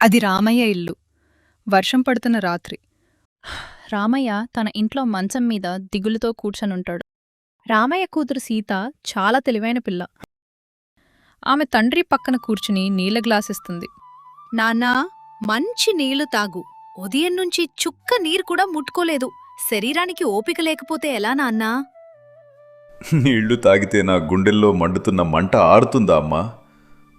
అది రామయ్య ఇల్లు. వర్షం పడుతున్న రాత్రి. రామయ్య తన ఇంట్లో మంచం మీద దిగులుతో కూర్చొనుంటాడు. రామయ్య కూతురు సీత చాలా తెలివైన పిల్ల. ఆమె తండ్రి పక్కన కూర్చుని నీళ్ల గ్లాసిస్తుంది. నాన్నా, మంచి నీళ్లు తాగు. ఉదయం నుంచి చుక్క నీరు కూడా ముట్టుకోలేదు. శరీరానికి ఓపిక లేకపోతే ఎలా నాన్నా? నీళ్లు తాగితే నా గుండెల్లో మండుతున్న మంట ఆరుతుందా అమ్మా?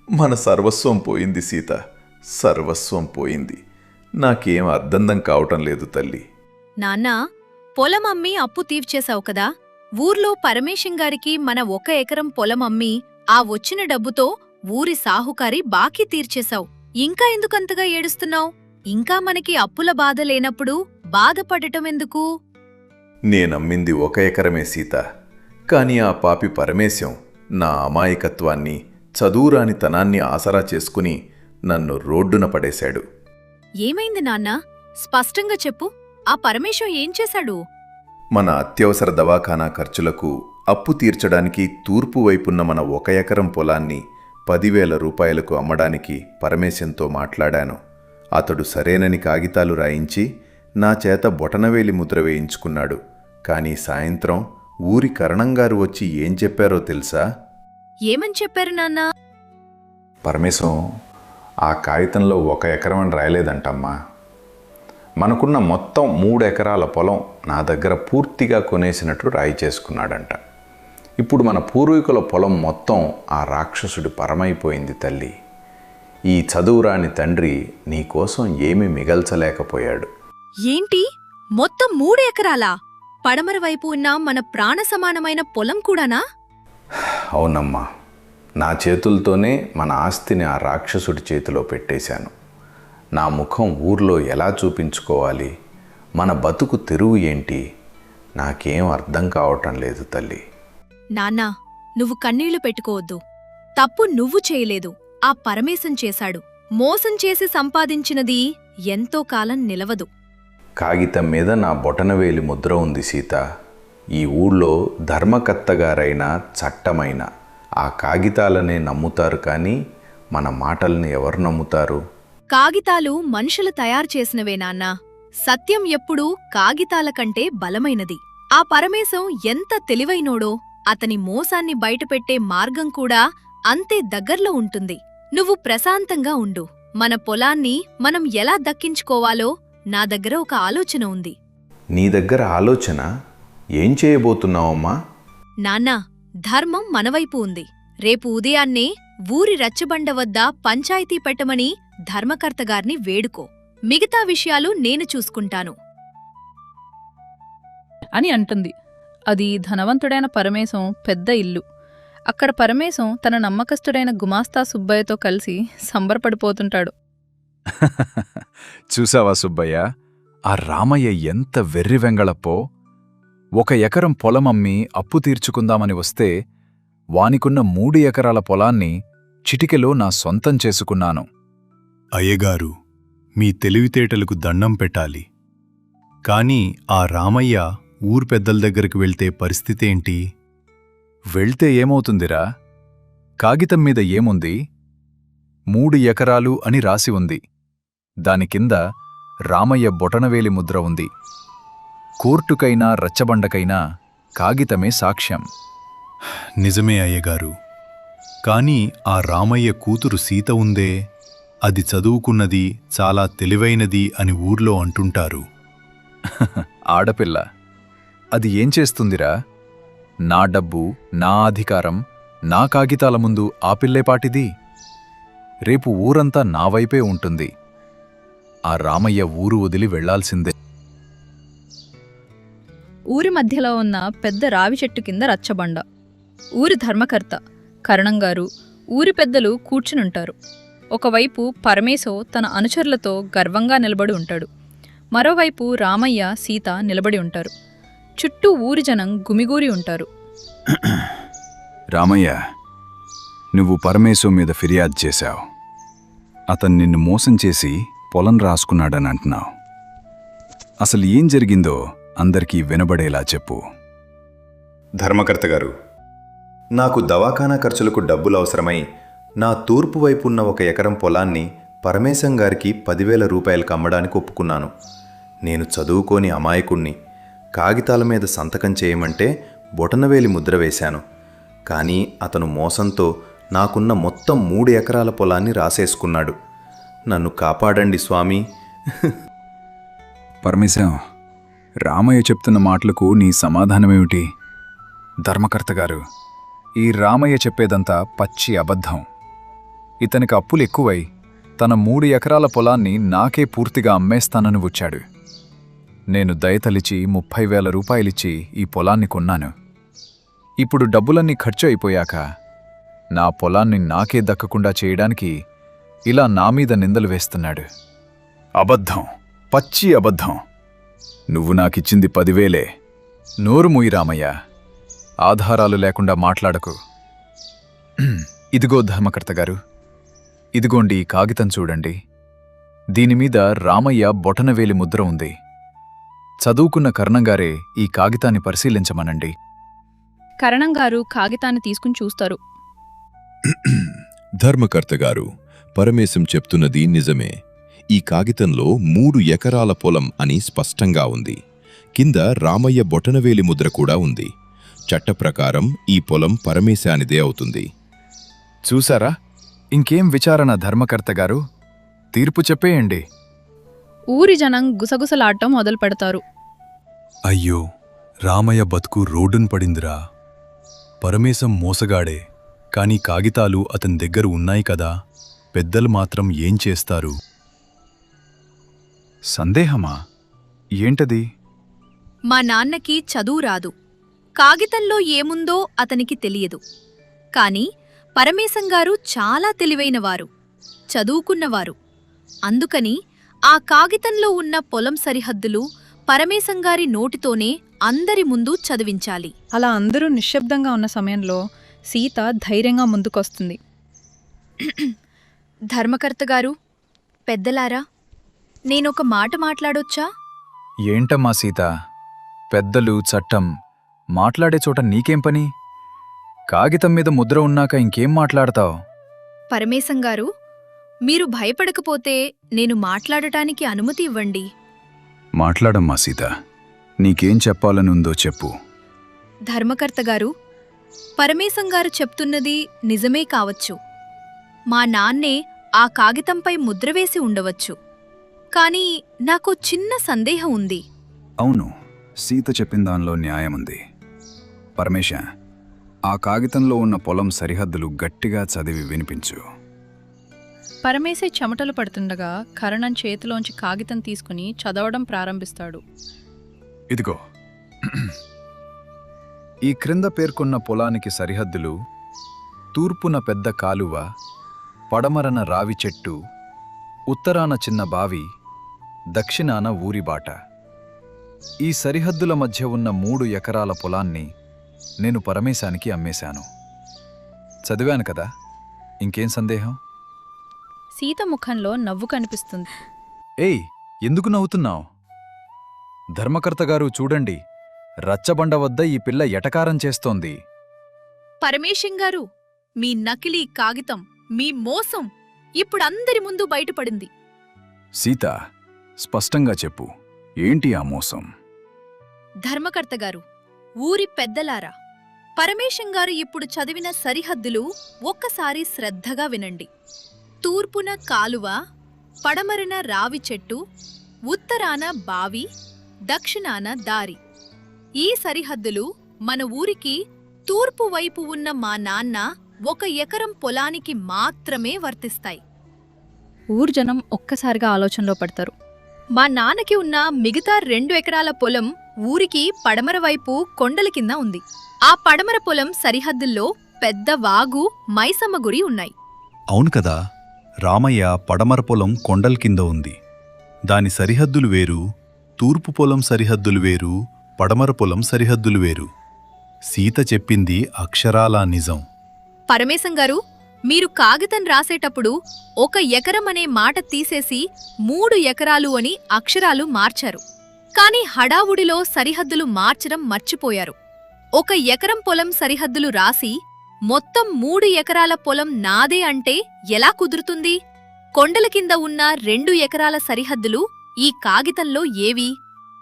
మన సర్వస్వం పోయింది సీత, సర్వస్వం పోయింది. నాకేం అర్థం కావటం లేదు తల్లి. నాన్నా, పొలం అమ్మి అప్పు తీర్చేశావు కదా. ఊర్లో పరమేశంగారికి మన 1 ఎకరం పొలం అమ్మి ఆ వచ్చిన డబ్బుతో ఊరి సాహుకారి బాకీ తీర్చేశావు. ఇంకా ఎందుకంతగా ఏడుస్తున్నావు? ఇంకా మనకి అప్పుల బాధ లేనప్పుడు బాధపడటమెందుకు? నేనమ్మింది 1 ఎకరమే సీత. కాని ఆ పాపి పరమేశం నా అమాయకత్వాన్ని, చదువురానితనాన్ని ఆసరా చేసుకుని నన్ను రోడ్డున పడేశాడు. ఏమైంది నాన్నా? స్పష్టంగా చెప్పు. ఆ పరమేశం ఏం చేశాడు? మన అత్యవసర దవాఖానా ఖర్చులకు అప్పు తీర్చడానికి తూర్పు వైపున్న మన 1 ఎకరం పొలాన్ని 10,000 రూపాయలకు అమ్మడానికి పరమేశంతో మాట్లాడాను. అతడు సరేనని కాగితాలు రాయించి నా చేత బొటనవేలి ముద్ర వేయించుకున్నాడు. కానీ సాయంత్రం ఊరి కరణంగారు వచ్చి ఏం చెప్పారో తెలుసా? ఏమని చెప్పారు నాన్నా? పరమేశం ఆ కాగితంలో 1 ఎకరం అని రాయలేదంటమ్మా. మనకున్న మొత్తం 3 ఎకరాల పొలం నా దగ్గర పూర్తిగా కొనేసినట్లు రాయి చేసుకున్నాడంట. ఇప్పుడు మన పూర్వీకుల పొలం మొత్తం ఆ రాక్షసుడి పరమైపోయింది తల్లి. ఈ చదువురాని తండ్రి నీకోసం ఏమీ మిగల్చలేకపోయాడు. ఏంటి? మొత్తం 3 ఎకరాలా? పడమర వైపు ఉన్న మన ప్రాణ సమానమైన పొలం కూడానా? అవునమ్మా, నా చేతులతోనే మన ఆస్తిని ఆ రాక్షసుడి చేతిలో పెట్టేశాను. నా ముఖం ఊర్లో ఎలా చూపించుకోవాలి? మన బతుకు తెరువు ఏంటి? నాకేం అర్థం కావటం లేదు తల్లి. నాన్నా, నువ్వు కన్నీళ్లు పెట్టుకోవద్దు. తప్పు నువ్వు చేయలేదు, ఆ పరమేశం చేశాడు. మోసం చేసి సంపాదించినది ఎంతో కాలం నిలవదు. కాగితం మీద నా బొటనవేలి ముద్ర ఉంది సీత. ఈ ఊళ్ళో ధర్మకర్తగారైన చట్టమైన ఆ కాగితాలనే నమ్ముతారు, కానీ మన మాటల్ని ఎవరు నమ్ముతారు? కాగితాలు మనుషులు తయారు చేసినవే నాన్నా. సత్యం ఎప్పుడూ కాగితాల కంటే బలమైనది. ఆ పరమేశం ఎంత తెలివైనోడో అతని మోసాన్ని బయటపెట్టే మార్గం కూడా అంతే దగ్గర్లో ఉంటుంది. నువ్వు ప్రశాంతంగా ఉండు. మన పొలాన్ని మనం ఎలా దక్కించుకోవాలో నా దగ్గర ఒక ఆలోచన ఉంది. నీ దగ్గర ఆలోచన? ఏం చేయబోతున్నావమ్మా? నాన్నా, ధర్మం మనవైపు ఉంది. రేపు ఉదయాన్నే ఊరి రచ్చబండ వద్ద పంచాయతీ పెట్టమని ధర్మకర్తగార్ని వేడుకో. మిగతా విషయాలు నేను చూసుకుంటాను అని అంటుంది. అది ధనవంతుడైన పరమేశం పెద్ద ఇల్లు. అక్కడ పరమేశం తన నమ్మకస్తుడైన గుమాస్తా సుబ్బయ్యతో కలిసి సంబరపడిపోతుంటాడు. చూసావా సుబ్బయ్య, ఆ రామయ్య ఎంత వెర్రివెంగళప్పో! 1 ఎకరం పొలమమ్మి అప్పు తీర్చుకుందామని వస్తే వానికున్న 3 ఎకరాల పొలాన్ని చిటికెలో నా సొంతం చేసుకున్నాను. అయ్యగారు, మీ తెలివితేటలకు దండం పెట్టాలి. కాని ఆ రామయ్య ఊరు పెద్దల దగ్గరికి వెళ్తే పరిస్థితేంటి? వెళ్తే ఏమవుతుందిరా? కాగితం మీద ఏముంది? 3 ఎకరాలు అని రాసి ఉంది. దాని కింద రామయ్య బొటనవేలి ముద్ర ఉంది. కోర్టుకైనా రచ్చబండకైనా కాగితమే సాక్ష్యం. నిజమే అయ్యగారు. కాని ఆ రామయ్య కూతురు సీత ఉందే, అది చదువుకున్నది, చాలా తెలివైనది అని ఊర్లో అంటుంటారు. ఆడపిల్ల, అది ఏం చేస్తుందిరా? నా డబ్బు, నా అధికారం, నా కాగితాల ముందు ఆ పిల్లేపాటిది? రేపు ఊరంతా నా వైపే ఉంటుంది. ఆ రామయ్య ఊరు వదిలి వెళ్లాల్సిందే. ఊరి మధ్యలో ఉన్న పెద్ద రావి చెట్టు కింద రచ్చబండ. ఊరి ధర్మకర్త కరణంగారు, ఊరి పెద్దలు కూర్చునుంటారు. ఒకవైపు పరమేశం తన అనుచరులతో గర్వంగా నిలబడి ఉంటాడు. మరోవైపు రామయ్య, సీత నిలబడి ఉంటారు. చుట్టూ ఊరి జనం గుమిగూరి ఉంటారు. రామయ్య, నువ్వు పరమేశం మీద ఫిర్యాదు చేశావు. అతను నిన్ను మోసం చేసి పొలం రాసుకున్నాడని అంటున్నావు. అసలు ఏం జరిగిందో అందరికీ వినబడేలా చెప్పు. ధర్మకర్త గారు, నాకు దవాఖానా ఖర్చులకు డబ్బులు అవసరమై నా తూర్పు వైపున్న 1 ఎకరం పొలాన్ని పరమేశం గారికి 10,000 రూపాయలకు అమ్మడానికి ఒప్పుకున్నాను. నేను చదువుకోని అమాయకుణ్ణి. కాగితాల మీద సంతకం చేయమంటే బొటనవేలి ముద్ర వేశాను. కానీ అతను మోసంతో నాకున్న మొత్తం 3 ఎకరాల పొలాన్ని రాసేసుకున్నాడు. నన్ను కాపాడండి స్వామి. పరమేశం, రామయ్య చెప్తున్న మాటలకు నీ సమాధానమేమిటి? ధర్మకర్త గారు, ఈ రామయ్య చెప్పేదంతా పచ్చి అబద్ధం. ఇతనికి అప్పులు ఎక్కువై తన 3 ఎకరాల పొలాన్ని నాకే పూర్తిగా అమ్మేస్తానని వచ్చాడు. నేను దయతలిచి 30,000 రూపాయలిచ్చి ఈ పొలాన్ని కొన్నాను. ఇప్పుడు డబ్బులన్నీ ఖర్చు అయిపోయాక నా పొలాన్ని నాకే దక్కకుండా చేయడానికి ఇలా నా మీద నిందలు వేస్తున్నాడు. అబద్ధం, పచ్చి అబద్ధం. నువ్వు నాకిచ్చింది 10,000. నోరు మూయి రామయ్య, ఆధారాలు లేకుండా మాట్లాడకు. ఇదిగో ధర్మకర్త గారు, ఇదిగోండి ఈ కాగితం చూడండి. దీనిమీద రామయ్య బొటనవేలి ముద్ర ఉంది. చదువుకున్న కర్ణంగారే ఈ కాగితాన్ని పరిశీలించమనండి. కరణంగారు కాగితాన్ని తీసుకుని చూస్తారు. ధర్మకర్త గారు, పరమేశం చెప్తున్నది నిజమే. ఈ కాగితంలో 3 ఎకరాల పొలం అని స్పష్టంగా ఉంది. కింద రామయ్య బొటనవేలి ముద్ర కూడా ఉంది. చట్ట ప్రకారం ఈ పొలం పరమేశానిదే అవుతుంది. చూసారా? ఇంకేం విచారణ ధర్మకర్త గారు? తీర్పు చెప్పేయండి. ఊరి జనం గుసగుసలాడటం మొదలు పెడతారు. అయ్యో, రామయ్య బతుకు రోడ్డున పడిందిరా. పరమేశం మోసగాడే, కాని కాగితాలు అతని దగ్గర ఉన్నాయి కదా, పెద్దలు మాత్రం ఏం చేస్తారు? సందేహమా? ఏంటది? మా నాన్నకి చదువు రాదు. కాగితంలో ఏముందో అతనికి తెలియదు. కాని పరమేశంగారు చాలా తెలివైనవారు, చదువుకున్నవారు. అందుకని ఆ కాగితంలో ఉన్న పొలం సరిహద్దులు పరమేశంగారి నోటితోనే అందరి ముందు చదివించాలి. అలా అందరూ నిశ్శబ్దంగా ఉన్న సమయంలో సీత ధైర్యంగా ముందుకొస్తుంది. ధర్మకర్తగారు, పెద్దలారా, నేనొక మాట మాట్లాడొచ్చా? ఏంటమ్మా సీత, పెద్దలు, చట్టం మాట్లాడే చోట నీకేం పని? కాగితం మీద ముద్ర ఉన్నాక ఇంకేం మాట్లాడతావు? పరమేశంగారు, మీరు భయపడకపోతే నేను మాట్లాడటానికి అనుమతి ఇవ్వండి. మాట్లాడమ్మా సీత, నీకేం చెప్పాలనుందో చెప్పు. ధర్మకర్తగారు, పరమేశంగారు చెప్తున్నది నిజమే కావచ్చు. మా నాన్నే ఆ కాగితంపై ముద్రవేసి ఉండవచ్చు. కాని నాకో చిన్న సందేహం ఉంది. అవును, సీత చెప్పిన దానిలో న్యాయముంది. పరమేశ, ఆ కాగితంలో ఉన్న పొలం సరిహద్దులు గట్టిగా చదివి వినిపించు. పరమేశే చెమటలు పడుతుండగా కరణం చేతిలోంచి కాగితం తీసుకుని చదవడం ప్రారంభిస్తాడు. ఇదిగో, ఈ క్రింద పేర్కొన్న పొలానికి సరిహద్దులు తూర్పున పెద్ద కాలువ, పడమరన రావి చెట్టు, ఉత్తరాన చిన్న బావి, దక్షిణాన ఊరిబాట. ఈ సరిహద్దుల మధ్య ఉన్న 3 ఎకరాల పొలాన్ని నేను పరమేశానికి అమ్మేశాను. చదివాను కదా, ఇంకేం సందేహం? సీత ముఖంలో నవ్వు కనిపిస్తుంది. ఏయ్, ఎందుకు నవ్వుతున్నావు? ధర్మకర్తగారు చూడండి, రచ్చబండ వద్ద ఈ పిల్ల ఎటకారం చేస్తోంది. పరమేశంగారు, మీ నకిలీ కాగితం, మీ మోసం ఇప్పుడందరి ముందు బయటపడింది. సీత, స్పష్టంగా చెప్పు, ఏంటి ఆ మోసం? ధర్మకర్తగారు, ఊరి పెద్దలారా, పరమేశంగారు ఇప్పుడు చదివిన సరిహద్దులు ఒక్కసారి శ్రద్ధగా వినండి. తూర్పున కాలువ, పడమరన రావి చెట్టు, ఉత్తరాన బావి, దక్షిణాన దారి. ఈ సరిహద్దులు మన ఊరికి తూర్పు వైపు ఉన్న మా నాన్న 1 ఎకరం పొలానికి మాత్రమే వర్తిస్తాయి. ఊరు జనం ఒక్కసారిగా ఆలోచనలో పడతారు. మా నాన్నకి ఉన్న మిగతా 2 ఎకరాల పొలం ఊరికి పడమర వైపు కొండల కింద ఉంది. ఆ పడమర పొలం సరిహద్దుల్లో పెద్ద వాగు, మైసమ్మ గుడి ఉన్నాయి. అవును కదా, రామయ్య పడమర పొలం కొండల కింద ఉంది. దాని సరిహద్దులు వేరు, తూర్పు పొలం సరిహద్దులు వేరు, పడమర పొలం సరిహద్దులు వేరు. సీత చెప్పింది అక్షరాలా నిజం. పరమేశంగారు, మీరు కాగితం రాసేటప్పుడు 1 ఎకరం అనే మాట తీసేసి 3 ఎకరాలు అని అక్షరాలు మార్చారు. కాని హడావుడిలో సరిహద్దులు మార్చడం మర్చిపోయారు. 1 ఎకరం పొలం సరిహద్దులు రాసి మొత్తం 3 ఎకరాల పొలం నాదే అంటే ఎలా కుదురుతుంది? కొండల కింద ఉన్న 2 ఎకరాల సరిహద్దులు ఈ కాగితంలో ఏవి?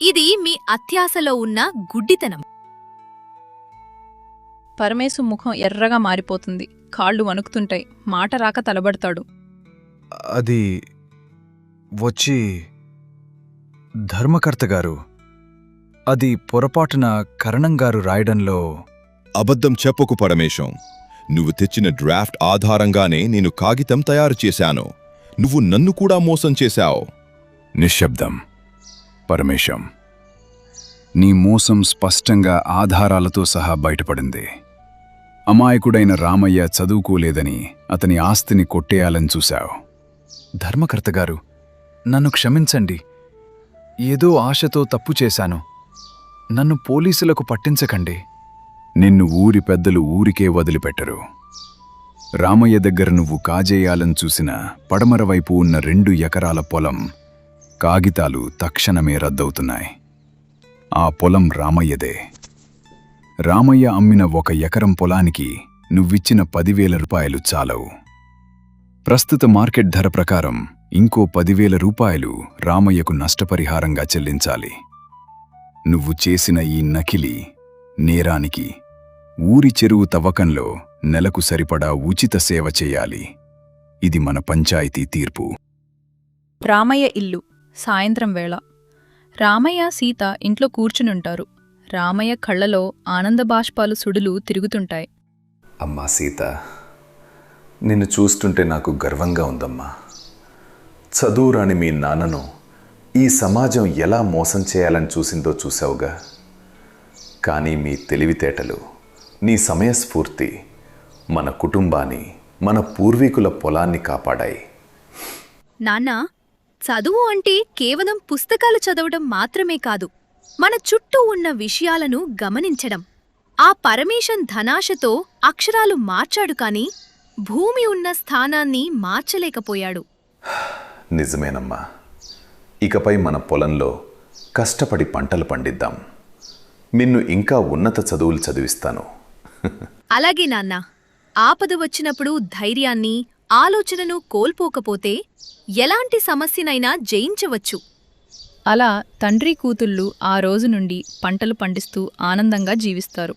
ఇది మీ అత్యాశలో ఉన్న గుడ్డితనం. పరమేశు ముఖం ఎర్రగా మారిపోతుంది. కాళ్ళు వణుకుతుంటాయి. మాట రాక తలబడతాడు. అది వచ్చి ధర్మకర్త గారు, అది పొరపాటున కరణంగారు రాయడంలో. అబద్ధం చెప్పకు పరమేశం. నువ్వు తెచ్చిన డ్రాఫ్ట్ ఆధారంగానే నేను కాగితం తయారు చేశాను. నువ్వు నన్ను కూడా మోసం చేశావు. నిశ్శబ్దం. పరమేశం, నీ మోసం స్పష్టంగా ఆధారాలతో సహా బయటపడింది. అమాయకుడైన రామయ్య చదువుకోలేదని అతని ఆస్తిని కొట్టేయాలని చూశావు. ధర్మకర్త గారు, నన్ను క్షమించండి. ఏదో ఆశతో తప్పు చేశాను. నన్ను పోలీసులకు పట్టించకండి. నిన్ను ఊరి పెద్దలు ఊరికే వదిలిపెట్టరు. రామయ్య దగ్గర నువ్వు కాజేయాలని చూసిన పడమర వైపు ఉన్న 2 ఎకరాల పొలం కాగితాలు తక్షణమే రద్దవుతున్నాయి. ఆ పొలం రామయ్యదే. రామయ్య అమ్మిన 1 ఎకరం పొలానికి నువ్విచ్చిన 10,000 రూపాయలు చాలవు. ప్రస్తుత మార్కెట్ ధర ప్రకారం ఇంకో 10,000 రూపాయలు రామయ్యకు నష్టపరిహారంగా చెల్లించాలి. నువ్వు చేసిన ఈ నకిలీ నేరానికి ఊరి చెరువు తవ్వకంలో నెలకు సరిపడా ఉచిత సేవ చేయాలి. ఇది మన పంచాయతీ తీర్పు. రామయ్య ఇల్లు. సాయంత్రం వేళ. రామయ్య, సీత ఇంట్లో కూర్చునుంటారు. రామయ్య కళ్ళలో ఆనందబాష్పాలు సుడులు తిరుగుతుంటాయి. అమ్మా సీత, నిన్ను చూస్తుంటే నాకు గర్వంగా ఉందమ్మా. చదువురాని మీ నాన్నను ఈ సమాజం ఎలా మోసం చేయాలని చూసిందో చూసావుగా. కానీ మీ తెలివితేటలు, నీ సమయస్ఫూర్తి మన కుటుంబాన్ని, మన పూర్వీకుల పొలాన్ని కాపాడాయి. నాన్నా, చదువు అంటే కేవలం పుస్తకాలు చదవడం మాత్రమే కాదు, మన చుట్టూ ఉన్న విషయాలను గమనించడం. ఆ పరమేశం ధనాశతో అక్షరాలు మార్చాడు కాని భూమి ఉన్న స్థానాన్ని మార్చలేకపోయాడు. నిజమేనమ్మా. ఇకపై మన పొలంలో కష్టపడి పంటలు పండిద్దాం. నిన్ను ఇంకా ఉన్నత చదువులు చదివిస్తాను. అలాగే నాన్నా. ఆపద వచ్చినప్పుడు ధైర్యాన్ని, ఆలోచనను కోల్పోకపోతే ఎలాంటి సమస్యనైనా జయించవచ్చు. అలా తండ్రి కూతుళ్ళు ఆ రోజు నుండి పంటలు పండిస్తూ ఆనందంగా జీవిస్తారు.